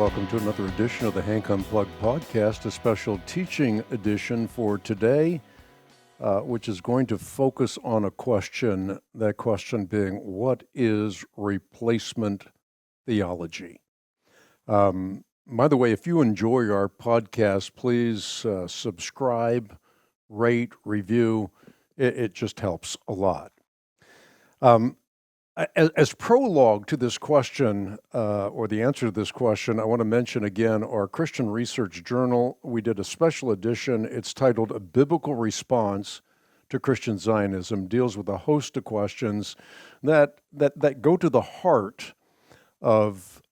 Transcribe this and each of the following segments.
welcome to another edition of the Hank Unplugged podcast, a special teaching edition for today, which is going to focus on a question, that question being, what is replacement theology? By the way, if you enjoy our podcast, please subscribe, rate, review. It just helps a lot. As prologue to this question, or the answer to this question, I want to mention again our Christian Research Journal. We did a special edition. It's titled A Biblical Response to Christian Zionism. Deals with a host of questions that go to the heart of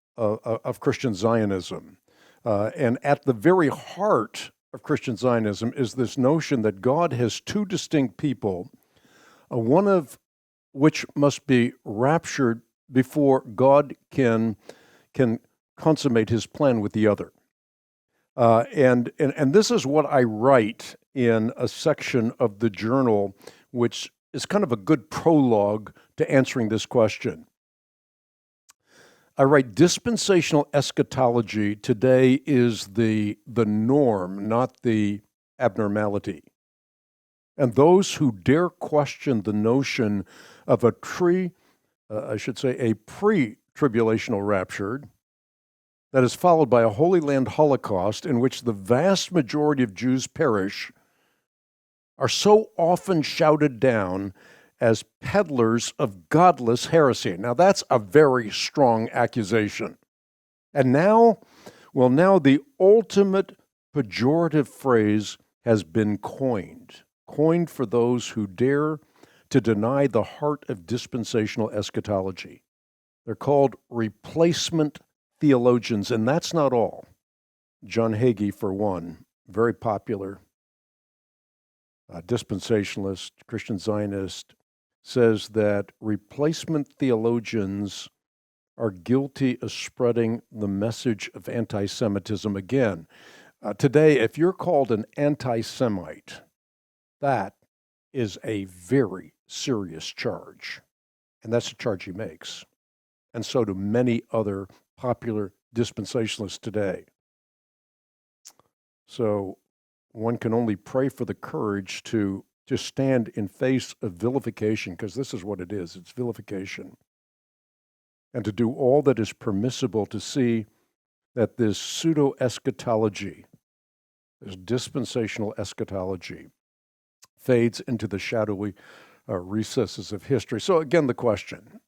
Christian Zionism. And at the very heart of Christian Zionism is this notion that God has two distinct people, one of which must be raptured before God can consummate his plan with the other. And this is what I write in a section of the journal, which is kind of a good prologue to answering this question. I write, dispensational eschatology today is the norm, not the abnormality. And those who dare question the notion of a pre-tribulational rapture that is followed by a Holy Land Holocaust in which the vast majority of Jews perish are so often shouted down as peddlers of godless heresy. Now that's a very strong accusation. And now the ultimate pejorative phrase has been coined for those who dare to deny the heart of dispensational eschatology. They're called replacement theologians, and that's not all. John Hagee, for one, very popular dispensationalist, Christian Zionist, says that replacement theologians are guilty of spreading the message of anti-Semitism. Again, today, if you're called an anti-Semite, that is a very serious charge, and that's the charge he makes. And so do many other popular dispensationalists today. So one can only pray for the courage to stand in face of vilification, because this is what it is, it's vilification, and to do all that is permissible to see that this pseudo-eschatology, this dispensational eschatology, fades into the shadowy recesses of history. So again, the question,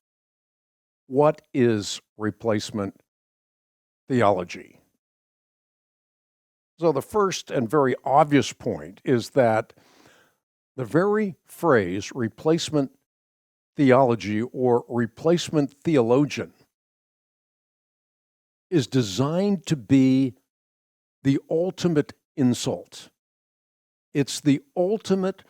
what is replacement theology? So the first and very obvious point is that the very phrase replacement theology or replacement theologian is designed to be the ultimate insult. It's the ultimate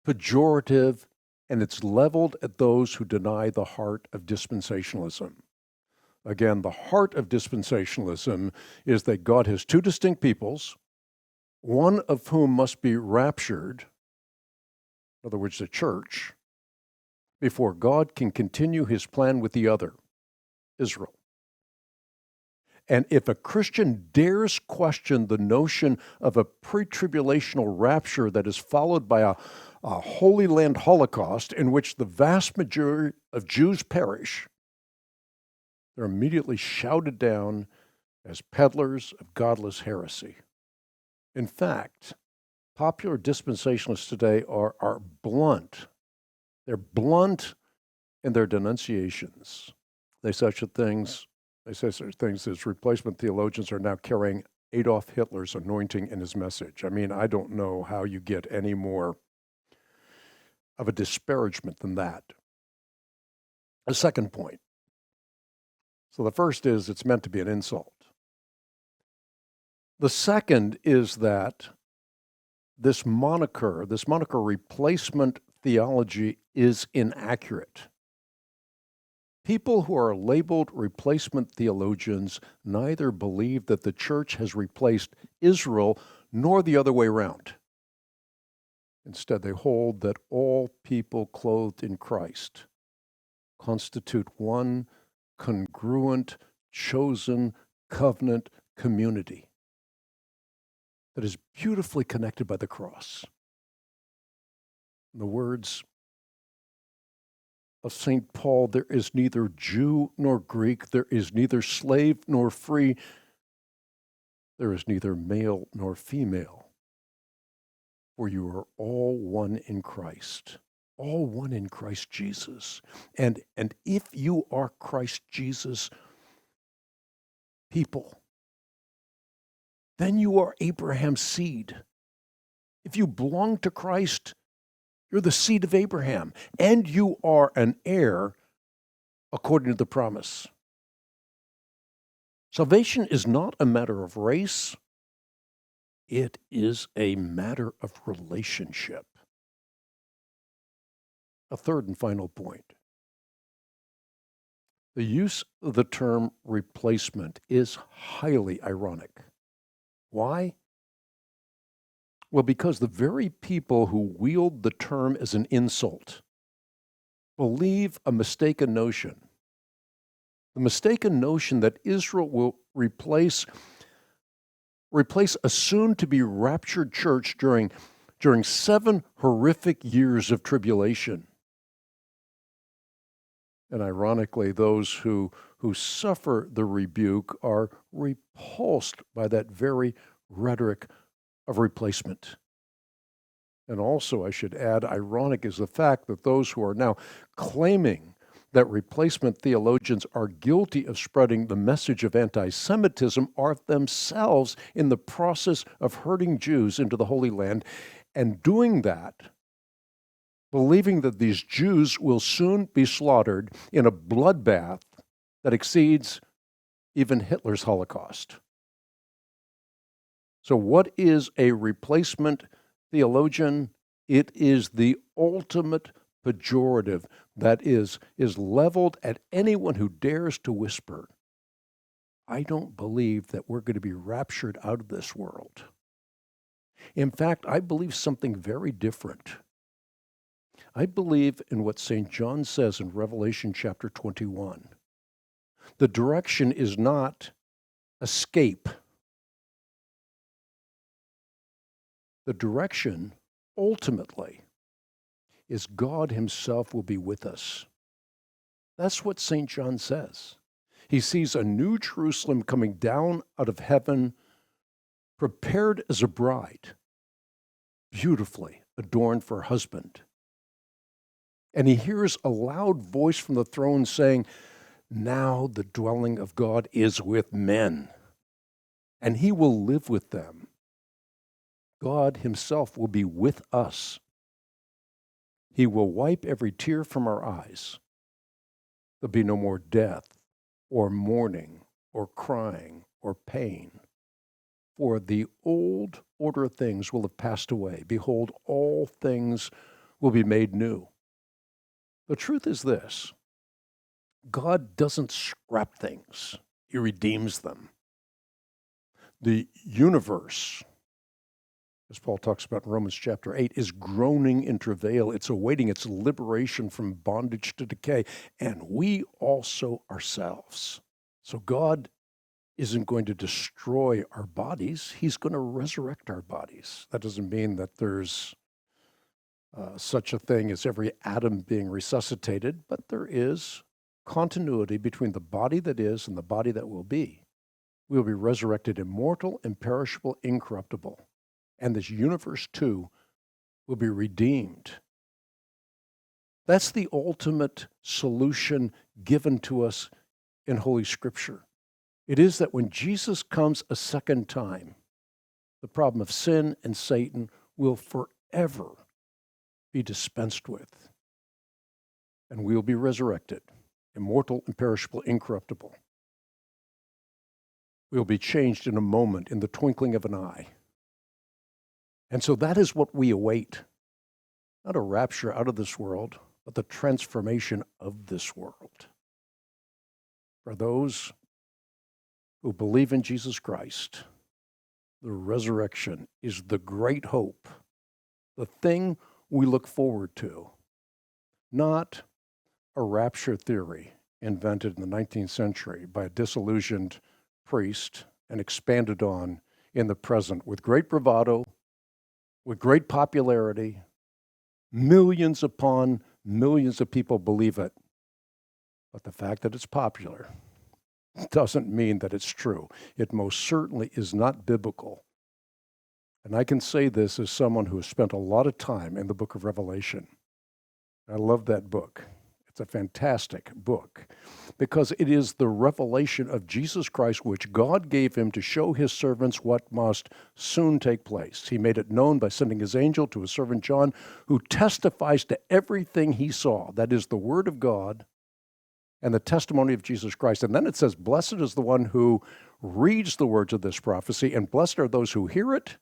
pejorative, and it's leveled at those who deny the heart of dispensationalism. Again, the heart of dispensationalism is that God has two distinct peoples, one of whom must be raptured, in other words, the church, before God can continue his plan with the other, Israel. And if a Christian dares question the notion of a pre-tribulational rapture that is followed by a Holy Land Holocaust in which the vast majority of Jews perish, they're immediately shouted down as peddlers of godless heresy. In fact, popular dispensationalists today are blunt. They're blunt in their denunciations. They say such things as replacement theologians are now carrying Adolf Hitler's anointing in his message. I mean, I don't know how you get any more of a disparagement than that. A second point. So the first is it's meant to be an insult. The second is that this moniker replacement theology is inaccurate. People who are labeled replacement theologians neither believe that the church has replaced Israel nor the other way around. Instead, they hold that all people clothed in Christ constitute one congruent, chosen, covenant, community that is beautifully connected by the cross. In the words of St. Paul, there is neither Jew nor Greek, there is neither slave nor free, there is neither male nor female, for you are all one in Christ, all one in Christ Jesus. And if you are Christ Jesus people, then you are Abraham's seed. If you belong to Christ, you're the seed of Abraham, and you are an heir according to the promise. Salvation is not a matter of race. It is a matter of relationship. A third and final point. The use of the term replacement is highly ironic. Why? Well, because the very people who wield the term as an insult believe a mistaken notion. The mistaken notion that Israel will replace a soon-to-be raptured church during 7 horrific years of tribulation. And ironically, those who suffer the rebuke are repulsed by that very rhetoric of replacement. And also, I should add, ironic is the fact that those who are now claiming that replacement theologians are guilty of spreading the message of anti-Semitism are themselves in the process of herding Jews into the Holy Land, and doing that, believing that these Jews will soon be slaughtered in a bloodbath that exceeds even Hitler's Holocaust. So what is a replacement theologian? It is the ultimate pejorative that is leveled at anyone who dares to whisper, I don't believe that we're going to be raptured out of this world. In fact, I believe something very different. I believe in what St. John says in Revelation chapter 21. The direction is not escape. The direction, ultimately, is God himself will be with us. That's what St. John says. He sees a new Jerusalem coming down out of heaven, prepared as a bride, beautifully adorned for her husband. And he hears a loud voice from the throne saying, now the dwelling of God is with men, and he will live with them. God himself will be with us. He will wipe every tear from our eyes. There'll be no more death, or mourning, or crying, or pain. For the old order of things will have passed away. Behold, all things will be made new. The truth is this: God doesn't scrap things, he redeems them. The universe, as Paul talks about in Romans chapter 8, is groaning in travail. It's awaiting its liberation from bondage to decay, and we also ourselves. So God isn't going to destroy our bodies. He's going to resurrect our bodies. That doesn't mean that there's such a thing as every atom being resuscitated, but there is continuity between the body that is and the body that will be. We will be resurrected immortal, imperishable, incorruptible. And this universe, too, will be redeemed. That's the ultimate solution given to us in Holy Scripture. It is that when Jesus comes a second time, the problem of sin and Satan will forever be dispensed with. And we will be resurrected, immortal, imperishable, incorruptible. We will be changed in a moment, in the twinkling of an eye. And so that is what we await. Not a rapture out of this world, but the transformation of this world. For those who believe in Jesus Christ, the resurrection is the great hope, the thing we look forward to, not a rapture theory invented in the 19th century by a disillusioned priest and expanded on in the present with great bravado, with great popularity. Millions upon millions of people believe it. But the fact that it's popular doesn't mean that it's true. It most certainly is not biblical. And I can say this as someone who has spent a lot of time in the book of Revelation. I love that book. It's a fantastic book because it is the revelation of Jesus Christ, which God gave him to show his servants what must soon take place. He made it known by sending his angel to his servant John, who testifies to everything he saw. That is the word of God and the testimony of Jesus Christ. And then it says, blessed is the one who reads the words of this prophecy, and blessed are those who hear it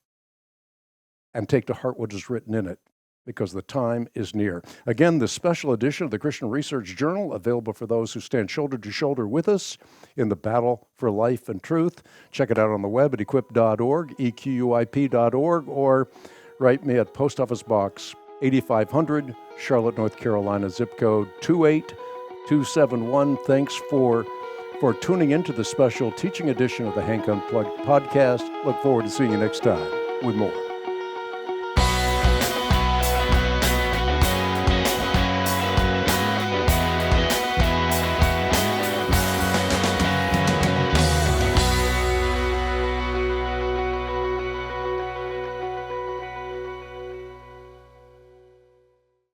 and take to heart what is written in it, because the time is near. Again, this special edition of the Christian Research Journal, available for those who stand shoulder to shoulder with us in the battle for life and truth. Check it out on the web at equip.org, equip.org, or write me at Post Office Box 8500, Charlotte, North Carolina, zip code 28271. Thanks for tuning into the special teaching edition of the Hank Unplugged podcast. Look forward to seeing you next time with more.